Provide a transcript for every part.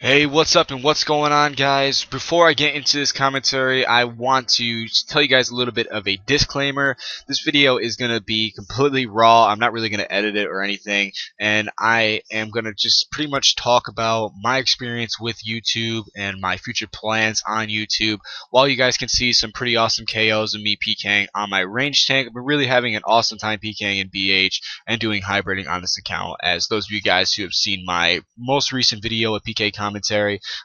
Hey, what's up and what's going on, guys? Before I get into this commentary, I want to tell you guys a little bit of a disclaimer. This video is going to be completely raw. I'm not really going to edit it or anything, and I am going to just pretty much talk about my experience with YouTube and my future plans on YouTube. While you guys can see some pretty awesome KOs of me PKing on my range tank, I've been really having an awesome time PKing in BH and doing hybriding on this account. As those of you guys who have seen my most recent video of PK commentary,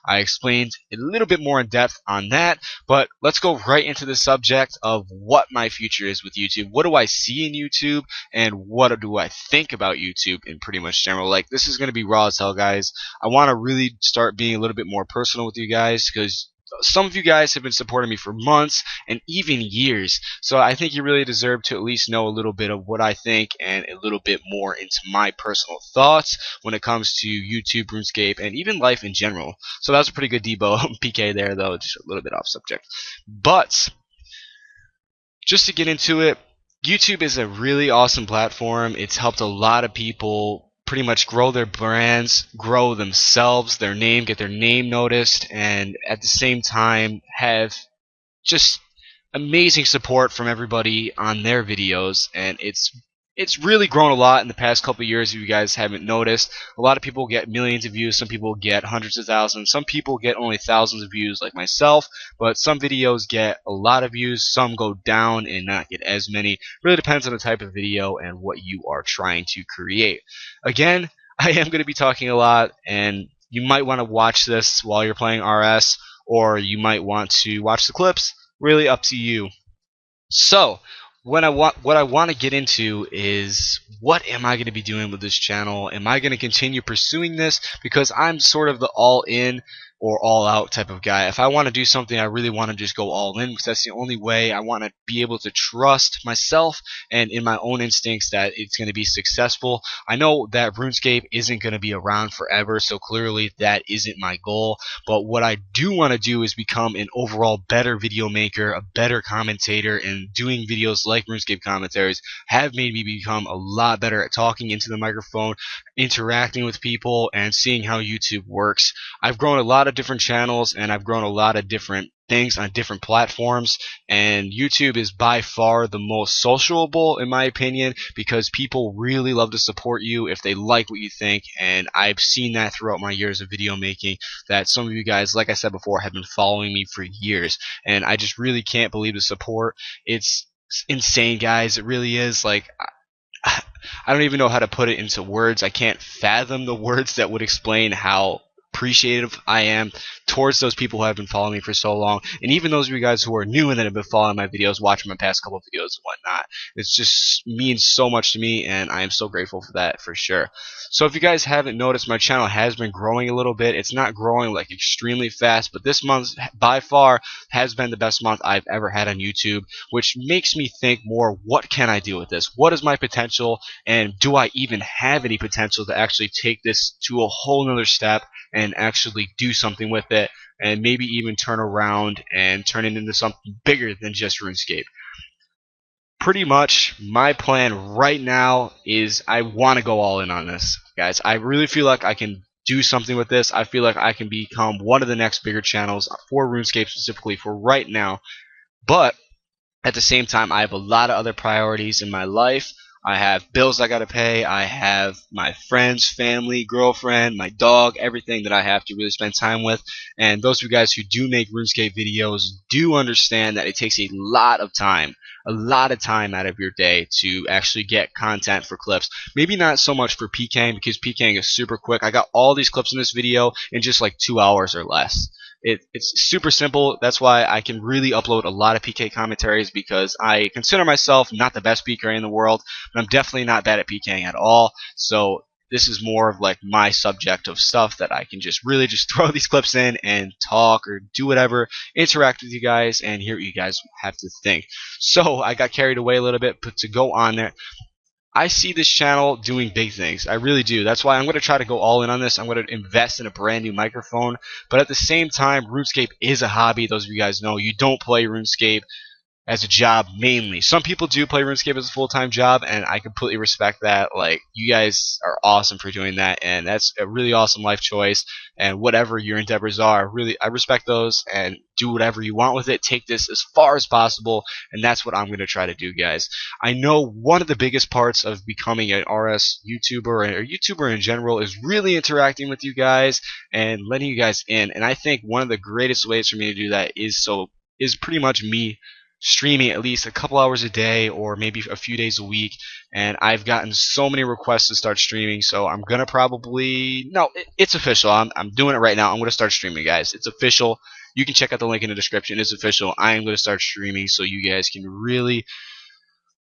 I explained a little bit more in depth on that, but let's go right into the subject of what my future is with YouTube. What do I see in YouTube, and what do I think about YouTube in pretty much general? Like, this is going to be raw as hell, guys. I want to really start being a little bit more personal with you guys, because some of you guys have been supporting me for months and even years, so I think you really deserve to at least know a little bit of what I think and a little bit more into my personal thoughts when it comes to YouTube, Runescape, and even life in general. So that was a pretty good debo PK there, though, just a little bit off subject. But just to get into it, YouTube is a really awesome platform. It's helped a lot of people pretty much grow their brands, grow themselves, their name, get their name noticed, and at the same time have just amazing support from everybody on their videos. And it's really grown a lot in the past couple of years. If you guys haven't noticed, a lot of people get millions of views, some people get hundreds of thousands, some people get only thousands of views like myself, but some videos get a lot of views, some go down and not get as many. Really depends on the type of video and what you are trying to create. Again, I am going to be talking a lot, and you might want to watch this while you're playing RS, or you might want to watch the clips. Really up to you. So what I want to get into is, what am I going to be doing with this channel? Am I going to continue pursuing this? Because I'm sort of the all-in or all-out type of guy. If I want to do something, I really want to just go all in, because that's the only way. I want to be able to trust myself and in my own instincts that it's going to be successful. I know that RuneScape isn't going to be around forever, so clearly that isn't my goal. But what I do want to do is become an overall better video maker, a better commentator, and doing videos like RuneScape commentaries have made me become a lot better at talking into the microphone, interacting with people, and seeing how YouTube works. I've grown a lot of different channels, and I've grown a lot of different things on different platforms, and YouTube is by far the most sociable in my opinion, because people really love to support you if they like what you think. And I've seen that throughout my years of video making, that some of you guys, like I said before, have been following me for years, and I just really can't believe the support. It's insane, guys. It really is. Like, I don't even know how to put it into words. I can't fathom the words that would explain how appreciative I am towards those people who have been following me for so long, and even those of you guys who are new and that have been following my videos, watching my past couple of videos and whatnot. It just means so much to me, and I am so grateful for that, for sure. So if you guys haven't noticed, my channel has been growing a little bit. It's not growing like extremely fast, but this month by far has been the best month I've ever had on YouTube, which makes me think more, what can I do with this? What is my potential, and do I even have any potential to actually take this to a whole nother step and actually do something with it, and maybe even turn around and turn it into something bigger than just RuneScape. Pretty much my plan right now is I want to go all in on this, guys. I really feel like I can do something with this. I feel like I can become one of the next bigger channels for RuneScape, specifically for right now. But at the same time, I have a lot of other priorities in my life. I have bills I gotta pay, I have my friends, family, girlfriend, my dog, everything that I have to really spend time with. And those of you guys who do make RuneScape videos do understand that it takes a lot of time out of your day to actually get content for clips. Maybe not so much for PKing, because PKing is super quick. I got all these clips in this video in just like 2 hours or less. It's super simple. That's why I can really upload a lot of PK commentaries, because I consider myself not the best PKer in the world, but I'm definitely not bad at PKing at all. So this is more of like my subject of stuff that I can just really just throw these clips in and talk or do whatever, interact with you guys, and hear what you guys have to think. So I got carried away a little bit, but to go on there, I see this channel doing big things. I really do. That's why I'm going to try to go all in on this. I'm going to invest in a brand new microphone. But at the same time, RuneScape is a hobby. Those of you guys know you don't play RuneScape as a job mainly. Some people do play RuneScape as a full-time job, and I completely respect that. Like, you guys are awesome for doing that, and that's a really awesome life choice. And whatever your endeavors are, really, I respect those, and do whatever you want with it. Take this as far as possible, and that's what I'm going to try to do, guys. I know one of the biggest parts of becoming an RS YouTuber or YouTuber in general is really interacting with you guys and letting you guys in. And I think one of the greatest ways for me to do that is pretty much me streaming at least a couple hours a day or maybe a few days a week. And I've gotten so many requests to start streaming, so I'm gonna probably it's official. I'm doing it right now. I'm gonna start streaming, guys. It's official. You can check out the link in the description. It's official. I am gonna start streaming so you guys can really,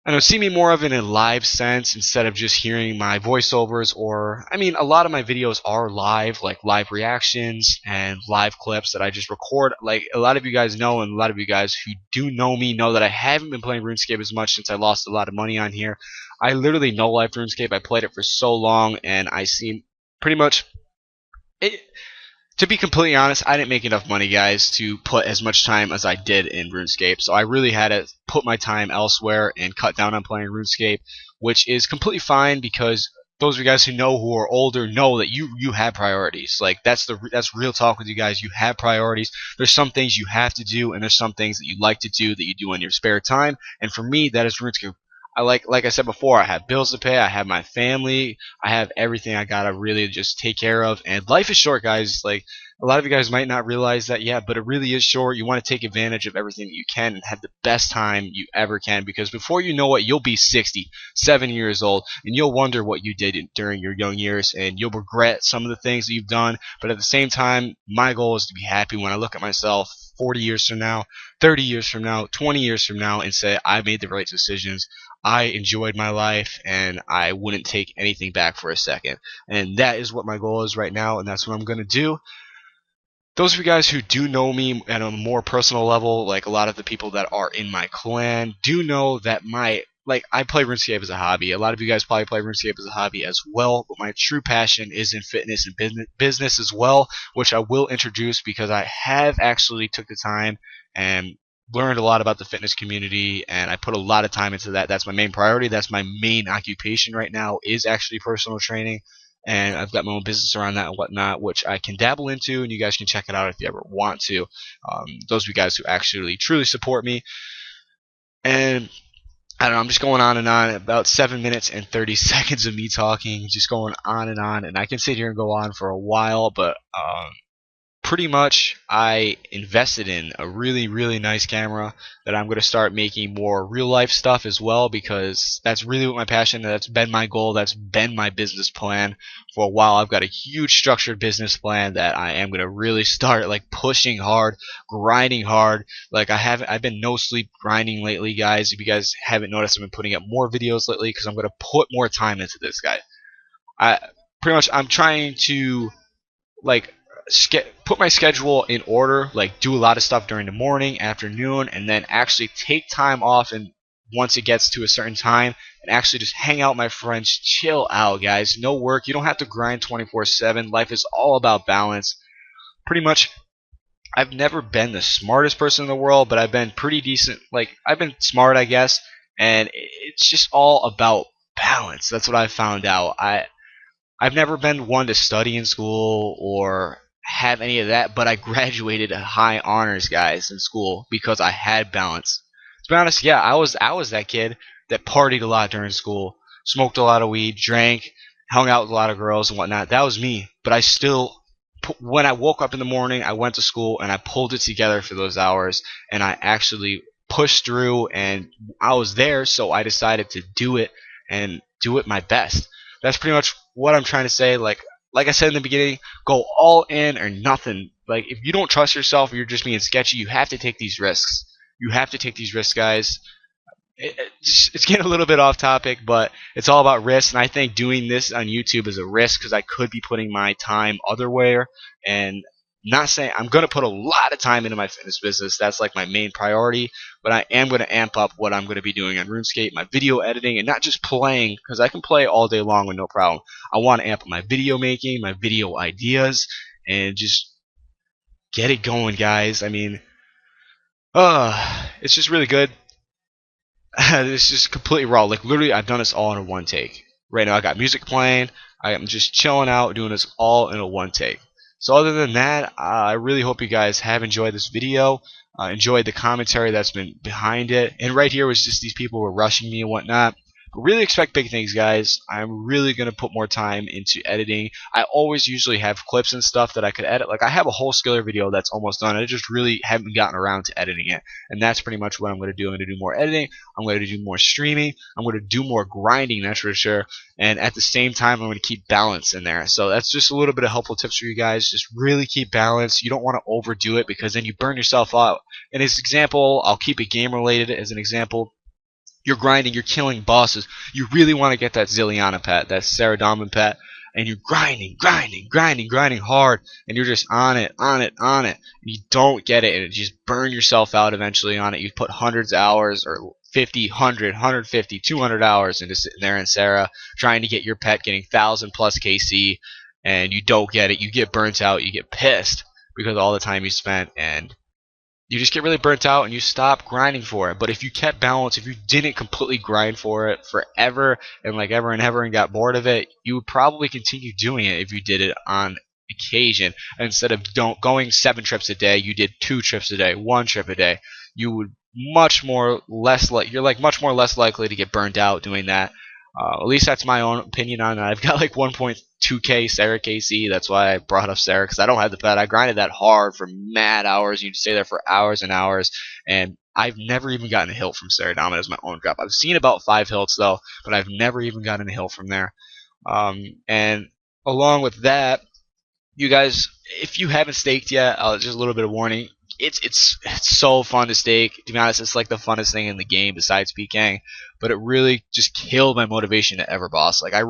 I know, see me more of in a live sense instead of just hearing my voiceovers. Or, I mean, a lot of my videos are live, like live reactions and live clips that I just record. Like, a lot of you guys know, and a lot of you guys who do know me know that I haven't been playing RuneScape as much since I lost a lot of money on here. I literally no-life RuneScape. I played it for so long, and I see pretty much it. To be completely honest, I didn't make enough money, guys, to put as much time as I did in RuneScape. So I really had to put my time elsewhere and cut down on playing RuneScape, which is completely fine because those of you guys who are older know that you have priorities. Like, that's real talk with you guys. You have priorities. There's some things you have to do, and there's some things that you like to do that you do in your spare time. And for me, that is RuneScape. Like I said before, I have bills to pay, I have my family, I have everything I gotta really just take care of, and life is short, guys. Like, a lot of you guys might not realize that yet, but it really is short. You want to take advantage of everything that you can and have the best time you ever can, because before you know it, you'll be 67 years old, and you'll wonder what you did during your young years, and you'll regret some of the things that you've done. But at the same time, my goal is to be happy when I look at myself 40 years from now, 30 years from now, 20 years from now, and say, I made the right decisions. I enjoyed my life, and I wouldn't take anything back for a second. And that is what my goal is right now, and that's what I'm going to do. Those of you guys who do know me at a more personal level, like a lot of the people that are in my clan, do know that I play RuneScape as a hobby. A lot of you guys probably play RuneScape as a hobby as well, but my true passion is in fitness and business as well, which I will introduce because I have actually took the time and learned a lot about the fitness community, and I put a lot of time into that. That's my main priority. That's my main occupation right now, is actually personal training, and I've got my own business around that and whatnot, which I can dabble into, and you guys can check it out if you ever want to. Those of you guys who actually truly support me. And I don't know, I'm just going on and on. About 7 minutes and 30 seconds of me talking, just going on, and I can sit here and go on for a while, but pretty much I invested in a really, really nice camera that I'm going to start making more real life stuff as well, because that's really what my passion, that's been my goal, that's been my business plan for a while. I've got a huge structured business plan that I am going to really start like pushing hard, grinding hard. Like, I've been no sleep grinding lately, guys. If you guys haven't noticed, I've been putting up more videos lately because I'm going to put more time into this, guy. I'm trying to like put my schedule in order, like do a lot of stuff during the morning, afternoon, and then actually take time off, and once it gets to a certain time, and actually just hang out with my friends, chill out, guys. No work. You don't have to grind 24/7. Life is all about balance. Pretty much, I've never been the smartest person in the world, but I've been pretty decent. Like, I've been smart, I guess, and it's just all about balance. That's what I found out. I've never been one to study in school or have any of that, but I graduated at high honors, guys, in school because I had balance. To be honest, yeah, I was that kid that partied a lot during school, smoked a lot of weed, drank, hung out with a lot of girls and whatnot. That was me, but I still, when I woke up in the morning, I went to school and I pulled it together for those hours, and I actually pushed through, and I was there, so I decided to do it and do it my best. That's pretty much what I'm trying to say. Like I said in the beginning, go all in or nothing. Like, if you don't trust yourself or you're just being sketchy, you have to take these risks. You have to take these risks, guys. It's getting a little bit off topic, but it's all about risks, and I think doing this on YouTube is a risk because I could be putting my time otherwhere, and Not saying I'm going to put a lot of time into my fitness business. That's like my main priority. But I am going to amp up what I'm going to be doing on RuneScape, my video editing, and not just playing, because I can play all day long with no problem. I want to amp up my video making, my video ideas, and just get it going, guys. I mean, it's just really good. It's just completely raw. Like literally, I've done this all in a one take. Right now, I got music playing. I am just chilling out, doing this all in a one take. So other than that, I really hope you guys have enjoyed this video. Enjoyed the commentary that's been behind it. And right here was just these people were rushing me and whatnot. But really expect big things, guys. I'm really going to put more time into editing. I always usually have clips and stuff that I could edit. Like I have a whole Skiller video that's almost done. I just really haven't gotten around to editing it. And that's pretty much what I'm going to do. I'm going to do more editing. I'm going to do more streaming. I'm going to do more grinding, that's for sure. And at the same time, I'm going to keep balance in there. So that's just a little bit of helpful tips for you guys. Just really keep balance. You don't want to overdo it because then you burn yourself out. And as an example, I'll keep it game related as an example. You're grinding, you're killing bosses. You really want to get that Zilliana pet, that Sarah Domin pet, and you're grinding hard, and you're just on it. You don't get it, and it just burn yourself out eventually on it. You put hundreds of hours, or 50, 100, 150, 200 hours into sitting there in Sarah, trying to get your pet, getting 1,000 plus KC, and you don't get it. You get burnt out, you get pissed because of all the time you spent, and you just get really burnt out and you stop grinding for it. But if you kept balance, if you didn't completely grind for it forever and like ever and ever and got bored of it, you would probably continue doing it if you did it on occasion. Instead of going 7 trips a day, you did 2 trips a day, 1 trip a day. You would much more less likely to get burnt out doing that. At least that's my own opinion on it. I've got like 1.2k Sarah KC. That's why I brought up Sarah, because I don't have the pet. I grinded that hard for mad hours. You'd stay there for hours and hours, and I've never even gotten a hilt from Sarah Domin as my own drop. I've seen about 5 hilts though, but I've never even gotten a hilt from there. And along with that, you guys, if you haven't staked yet, just a little bit of warning. It's so fun to stake. To be honest, it's like the funnest thing in the game besides PKing. But it really just killed my motivation to ever boss. Like I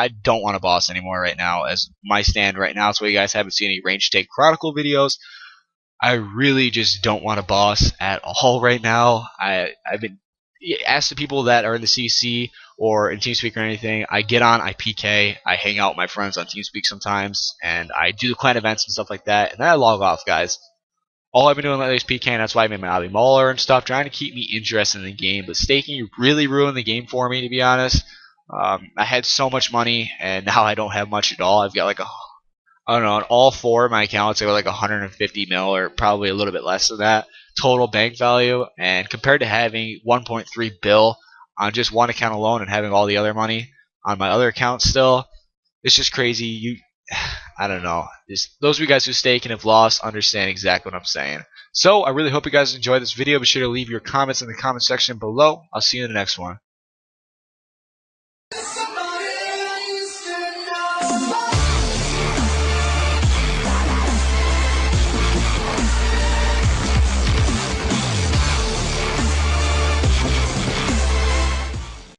don't want to boss anymore right now. As my stand right now, that's why you guys haven't seen any range stake chronicle videos. I really just don't want to boss at all right now. I've been asked the people that are in the CC or in TeamSpeak or anything. I get on, I PK, I hang out with my friends on TeamSpeak sometimes, and I do the clan events and stuff like that, and then I log off, guys. All I've been doing lately is PK, and that's why I made my Obby Mauler and stuff, trying to keep me interested in the game. But staking really ruined the game for me, to be honest. I had so much money, and now I don't have much at all. I've got like I don't know, on all 4 of my accounts, I got like 150 mil, or probably a little bit less than that, total bank value. And compared to having 1.3 bill on just one account alone and having all the other money on my other account still, it's just crazy. I don't know. Those of you guys who stake and have lost understand exactly what I'm saying. So I really hope you guys enjoyed this video. Be sure to leave your comments in the comment section below. I'll see you in the next one.